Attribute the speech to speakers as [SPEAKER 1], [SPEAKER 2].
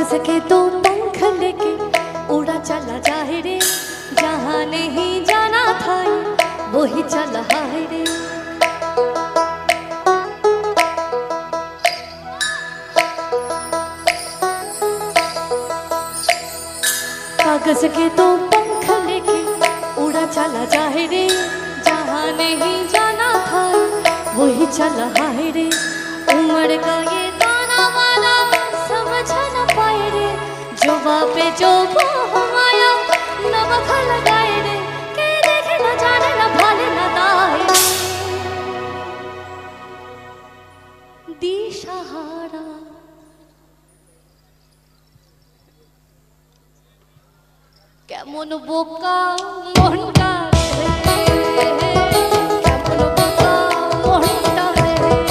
[SPEAKER 1] कागज के दो पंख लेके उड़ा चला जाए रे, जहाँ नहीं जाना था वही चला है रे। कागज के दो पंख लेके उड़ा चला जाए रे, जहाँ नहीं जाना था वही चला है रे। उम्र का ये दाना वाला समझ न पाए रे, जो बापे जो वो हमाया न बखा लगाए रे, के देखे न जाने न भाले न दाए दिशहारा। কেমন বোকা মন